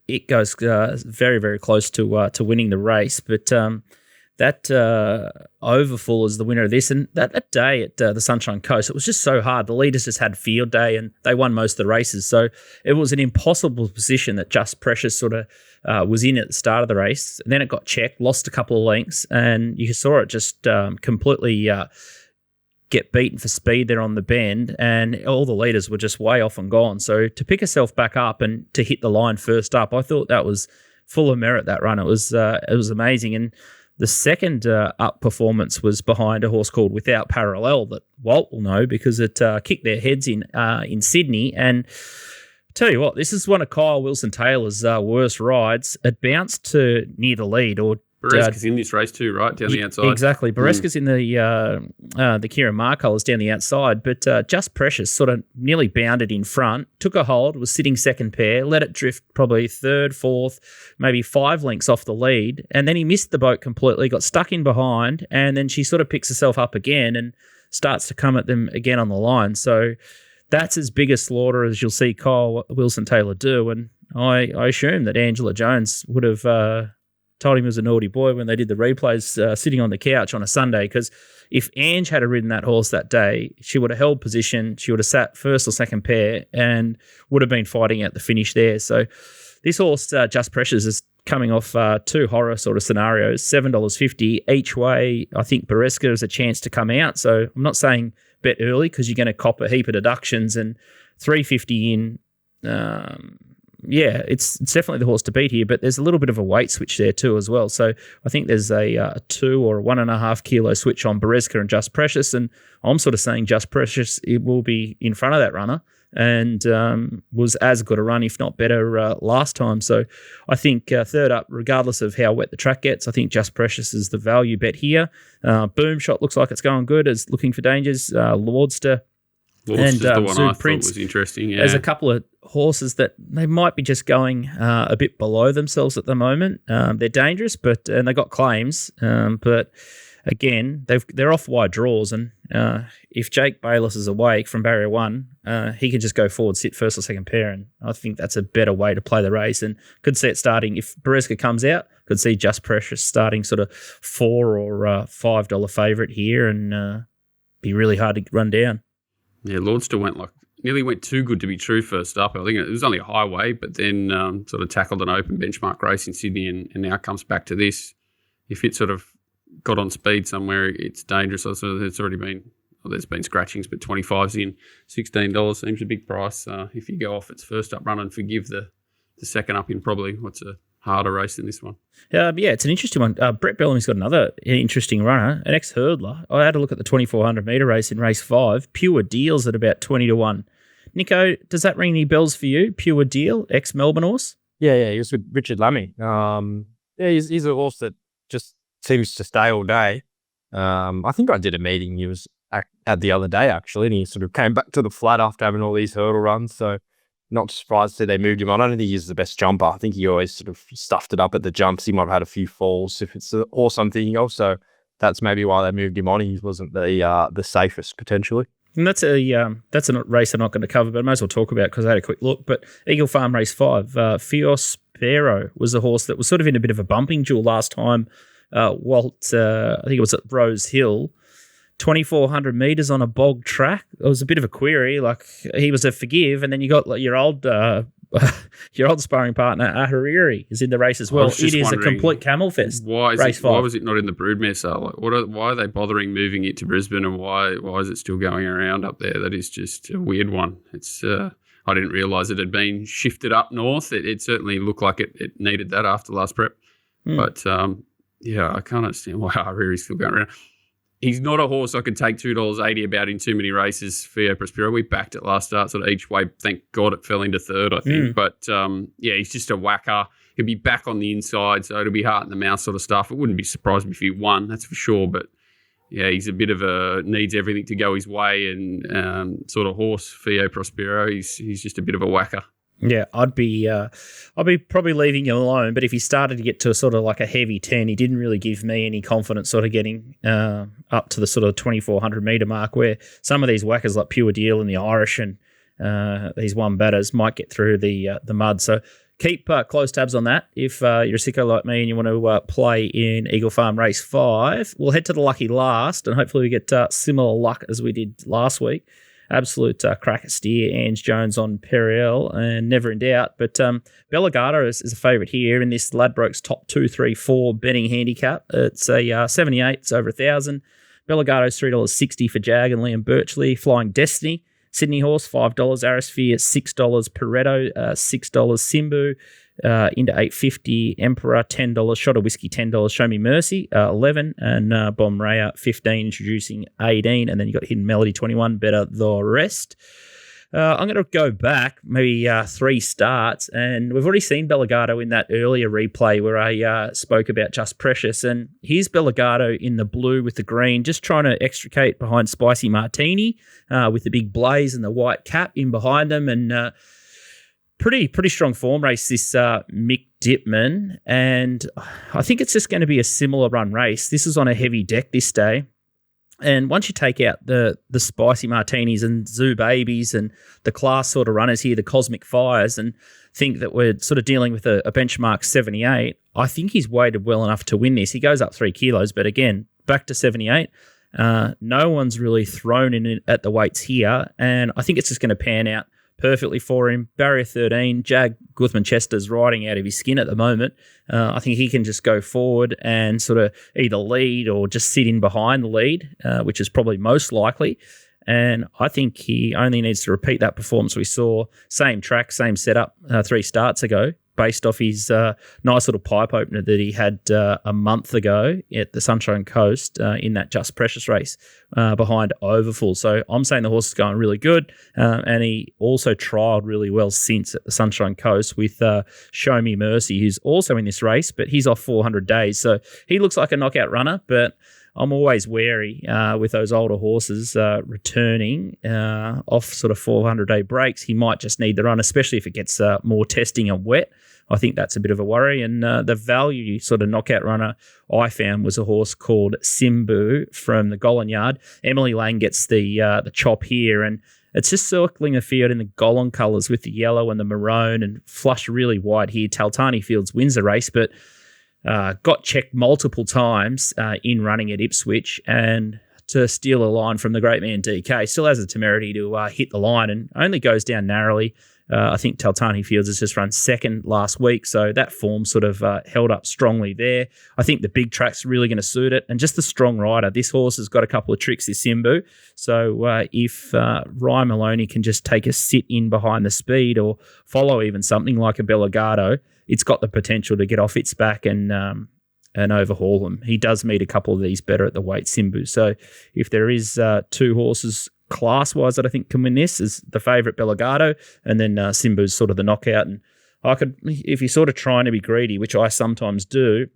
B: it goes very, very close to winning the race, but that Overfull is the winner of this. And that day at the Sunshine Coast, it was just so hard. The leaders just had field day and they won most of the races. So it was an impossible position that Just Precious sort of was in at the start of the race. And then it got checked, lost a couple of lengths, and you saw it just completely get beaten for speed there on the bend, and all the leaders were just way off and gone. So to pick herself back up and to hit the line first up, I thought that was full of merit, that run. It was amazing. And the second up performance was behind a horse called Without Parallel that Walt will know because it kicked their heads in Sydney. And tell you what, this is one of Kyle Wilson-Taylor's worst rides. It bounced to near the lead, or
C: Bereska's in this race too, right? Down the outside. Exactly.
B: Bereska's in the Kieran Marr colours down the outside, but Just Precious sort of nearly bounded in front, took a hold, was sitting second pair, let it drift probably third, fourth, maybe 5 lengths off the lead, and then he missed the boat completely, got stuck in behind, and then she sort of picks herself up again and starts to come at them again on the line. So that's as big a slaughter as you'll see Kyle Wilson-Taylor do, and I assume that Angela Jones would have told him he was a naughty boy when they did the replays sitting on the couch on a Sunday, because if Ange had ridden that horse that day, she would have held position, she would have sat first or second pair and would have been fighting at the finish there. So this horse, Just Precious, is coming off 2 horror sort of scenarios, $7.50 each way. I think Bereska has a chance to come out, so I'm not saying bet early because you're going to cop a heap of deductions, and $3.50 in... yeah, it's definitely the horse to beat here, but there's a little bit of a weight switch there too as well. So I think there's a 2 or 1.5 kilo switch on Bereska and Just Precious, and I'm sort of saying Just Precious, it will be in front of that runner, and was as good a run, if not better, last time. So I think third up, regardless of how wet the track gets, I think Just Precious is the value bet here. Boomshot looks like it's going good, is looking for dangers. Lordster
C: and the one I
B: Prince
C: thought was interesting. Yeah.
B: There's a couple of horses that they might be just going a bit below themselves at the moment. They're dangerous, and they got claims. But again, they're off wide draws, and if Jake Bayless is awake from barrier 1, he can just go forward, sit first or second pair, and I think that's a better way to play the race. And could see it starting if Bereska comes out. Could see Just Precious starting sort of $4 or $5 favourite here, and be really hard to run down.
C: Yeah, Lordster went like nearly went too good to be true first up. I think it was only a highway, but then sort of tackled an open benchmark race in Sydney and now comes back to this. If it sort of got on speed somewhere, it's dangerous. So it's already been, well, there's been scratchings, but 25's in. $16 seems a big price. If you go off its first up run and forgive the second up in probably what's a harder race than this one.
B: Yeah, it's an interesting one. Brett Bellamy's got another interesting runner, an ex-hurdler. I had a look at the 2,400 metre race in race 5. Pure Deal's at about 20-1. Nico, does that ring any bells for you? Pure Deal, ex-Melbourne horse?
D: Yeah, he was with Richard Lamy. He's a horse that just seems to stay all day. I think I did a meeting he was at the other day, actually, and he sort of came back to the flat after having all these hurdle runs, so not surprised that they moved him on. I don't think he's the best jumper. I think he always sort of stuffed it up at the jumps. He might have had a few falls if it's the horse I'm thinking of, so that's maybe why they moved him on. He wasn't the safest, potentially.
B: And that's a race I'm not going to cover, but I might as well talk about because I had a quick look. But Eagle Farm Race 5, Fios Pero was a horse that was sort of in a bit of a bumping duel last time. Walt, I think it was at Rose Hill, 2,400 metres on a bog track. It was a bit of a query. Like, he was a forgive, and then you got your old sparring partner, Ahariri, is in the race as well. It is a complete camel fest.
C: Why was it not in the Broodmare sale? Like, why are they bothering moving it to Brisbane, and why is it still going around up there? That is just a weird one. It's I didn't realise it had been shifted up north. It certainly looked like it needed that after last prep. But I can't understand why Ahariri's still going around. He's not a horse I could take $2.80 about in too many races. Fio Prospero, we backed it last start, sort of each way. Thank God it fell into third, I think. But he's just a whacker. He'll be back on the inside, so it'll be heart in the mouth sort of stuff. It wouldn't be surprised if he won, that's for sure. But yeah, he's a bit of needs everything to go his way, and sort of horse, Fio Prospero. He's just a bit of a whacker.
B: Yeah, I'd be probably leaving him alone. But if he started to get to sort of like a heavy 10, he didn't really give me any confidence sort of getting up to the sort of 2,400 metre mark, where some of these whackers like Pure Deal and the Irish and these one batters might get through the mud. So keep close tabs on that. If you're a sicko like me and you want to play in Eagle Farm Race 5, we'll head to the lucky last, and hopefully we get similar luck as we did last week. Absolute cracker steer, Ange Jones on Periel, and never in doubt. But Bellegarde is a favourite here in this Ladbrokes top 2, 3, 4 betting handicap. It's a 78, it's over 1,000. Bellegarde's $3.60 for Jag and Liam Birchley. Flying Destiny, Sydney horse, $5. Arisphere, $6. Pareto, $6. Simbu, into $8.50. Emperor, $10. Shot of Whiskey, $10. Show Me Mercy, $11. And Bomb Raya, $15, introducing $18. And then you got Hidden Melody, $21. Better the rest. I'm going to go back maybe 3 starts, and we've already seen Bellegarde in that earlier replay where I spoke about Just Precious, and here's Bellegarde in the blue with the green, just trying to extricate behind Spicy Martini with the big blaze and the white cap in behind them, and pretty strong form race this Mick Dittman, and I think it's just going to be a similar run race. This is on a heavy deck this day. And once you take out the Spicy Martinis and Zoo Babies and the class sort of runners here, the Cosmic Fires, and think that we're sort of dealing with a benchmark 78, I think he's weighted well enough to win this. He goes up 3 kilos, but again, back to 78. No one's really thrown in it at the weights here, and I think it's just going to pan out perfectly for him. Barrier 13, Jag Guthmann-Chester's riding out of his skin at the moment. I think he can just go forward and sort of either lead or just sit in behind the lead, which is probably most likely. And I think he only needs to repeat that performance we saw, same track, same setup 3 starts ago, based off his nice little pipe opener that he had a month ago at the Sunshine Coast in that Just Precious race behind Overfull. So I'm saying the horse is going really good, and he also trialled really well since at the Sunshine Coast with Show Me Mercy, who's also in this race, but he's off 400 days. So he looks like a knockout runner, but I'm always wary with those older horses returning off sort of 400-day breaks. He might just need the run, especially if it gets more testing and wet. I think that's a bit of a worry. And the value sort of knockout runner I found was a horse called Simbu from the Golan Yard. Emily Lang gets the chop here, and it's just circling the field in the Golan colours with the yellow and the maroon and flush really wide here. Taltani Fields wins the race, but got checked multiple times in running at Ipswich, and to steal a line from the great man DK. Still has the temerity to hit the line and only goes down narrowly. I think Taltani Fields has just run second last week, so that form sort of held up strongly there. I think the big track's really going to suit it, and just the strong rider. This horse has got a couple of tricks, this Simbu. So if Ryan Maloney can just take a sit in behind the speed or follow even something like a Bellegardo, it's got the potential to get off its back and overhaul them. He does meet a couple of these better at the weight, Simbu. So if there is two horses class-wise that I think can win this, is the favourite Bellegardo, and then Simbu's sort of the knockout. And I could, if you're sort of trying to be greedy, which I sometimes do,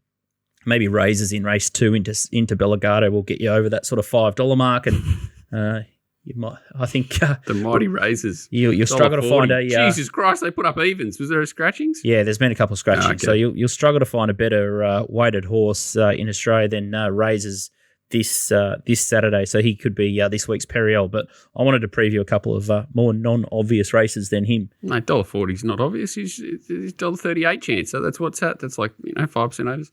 B: maybe raises in race 2 into Bellegardo will get you over that sort of $5 mark, and you might. I think
C: the mighty raises.
B: You'll struggle to find a.
C: Jesus Christ! They put up evens. Was there a scratchings?
B: Yeah, there's been a couple of scratchings,
C: okay.
B: So you'll struggle to find a better weighted horse in Australia than raises this Saturday. So he could be this week's Periel. But I wanted to preview a couple of more non-obvious races than him.
C: No, $1.40 is not obvious. He's $1.38 chance. So that's what's that. That's like 5% overs.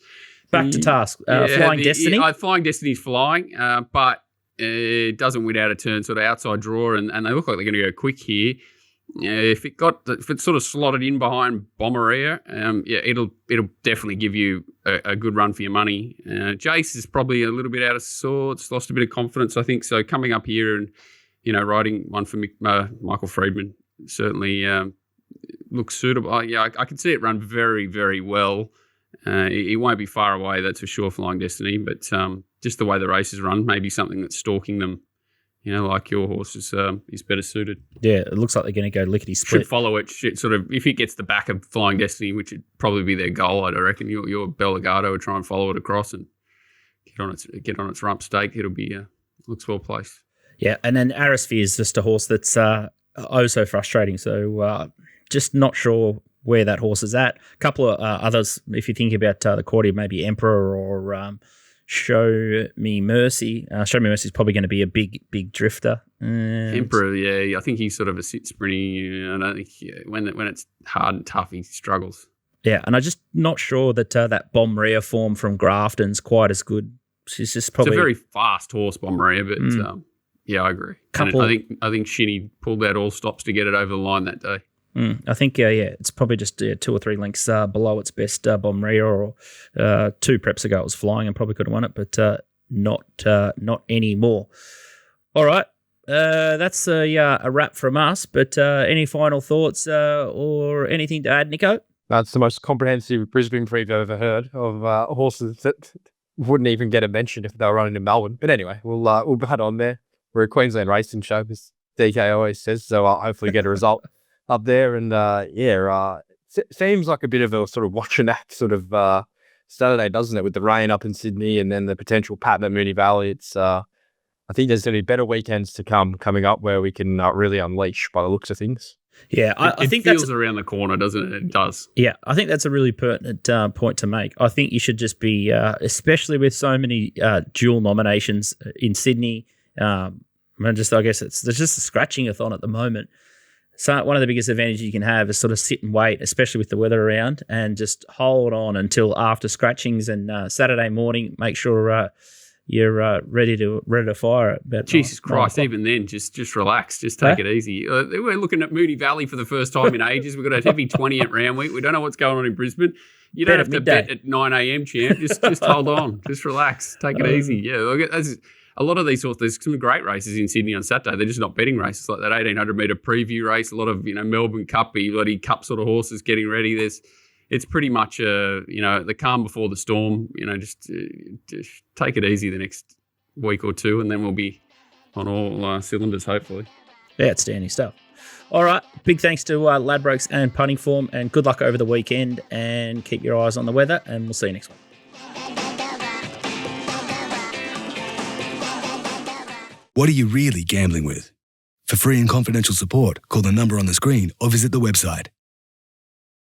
B: Back to task. Flying Destiny.
C: Flying Destiny's flying, but it doesn't win out of turn, sort of outside draw, and they look like they're going to go quick here. If it's sort of slotted in behind Bomberia, it'll definitely give you a good run for your money. Jace is probably a little bit out of sorts, lost a bit of confidence, I think. So coming up here and riding one for Michael Friedman certainly looks suitable. I can see it run very, very well. It won't be far away, that's for sure, Flying Destiny. But just the way the races run, maybe something that's stalking them. Like your horse is better suited.
B: Yeah, it looks like they're going to go lickety-split.
C: Should follow it. Sort of, if it gets the back of Flying Destiny, which would probably be their goal, I reckon. Your Bellegardo would try and follow it across and get on its rump stake. It'll be looks well placed.
B: Yeah, and then Arisphere is just a horse that's so frustrating. So just not sure where that horse is at. A couple of others, if you think about the quarter, maybe Emperor or Show Me Mercy. Show Me Mercy is probably going to be a big drifter.
C: Emperor, yeah, I think he's sort of a sit sprinty. I don't think when it's hard and tough, he struggles.
B: Yeah, and I'm just not sure that that Bomberia form from Grafton's quite as good. She's just probably
C: it's a very fast horse, Bomberia, but yeah, I agree. I think Shinny pulled out all stops to get it over the line that day.
B: I think, it's probably just 2 or 3 lengths below its best Bomberia, or 2 preps ago it was flying and probably could have won it, but not anymore. All right, that's a wrap from us, but any final thoughts or anything to add, Nico?
D: That's the most comprehensive Brisbane preview I've ever heard of horses that wouldn't even get a mention if they were running in Melbourne. But anyway, we'll head on there. We're a Queensland racing show, as DK always says, so I'll hopefully get a result up there. And seems like a bit of a sort of watch and act sort of Saturday, doesn't it? With the rain up in Sydney and then the potential pattern at Moonee Valley. It's I think there's going to be better weekends to coming up where we can really unleash by the looks of things.
B: Yeah, I think
C: feels around the corner, doesn't it? It does.
B: Yeah, I think that's a really pertinent point to make. I think you should just be, especially with so many dual nominations in Sydney. I guess there's just a scratching-a-thon at the moment. So one of the biggest advantages you can have is sort of sit and wait, especially with the weather around, and just hold on until after scratchings and Saturday morning. Make sure you're ready to fire it. But
C: Jesus Christ! Even then, just relax, just take it easy. We're looking at Moonee Valley for the first time in ages. We've got a heavy 20 at Randwick. We don't know what's going on in Brisbane. You don't have to bet at 9 a.m, champ. Just hold on, just relax, take it easy. Yeah, look, a lot of these sorts. There's some great races in Sydney on Saturday. They're just not betting races, like that 1800-metre preview race. A lot of Melbourne Cup-y, bloody Cup sort of horses getting ready. It's pretty much the calm before the storm. Just take it easy the next week or two, and then we'll be on all cylinders, hopefully.
B: Yeah, outstanding stuff. All right, big thanks to Ladbrokes and Punting Form, and good luck over the weekend. And keep your eyes on the weather, and we'll see you next week.
E: What are you really gambling with? For free and confidential support, call the number on the screen or visit the website.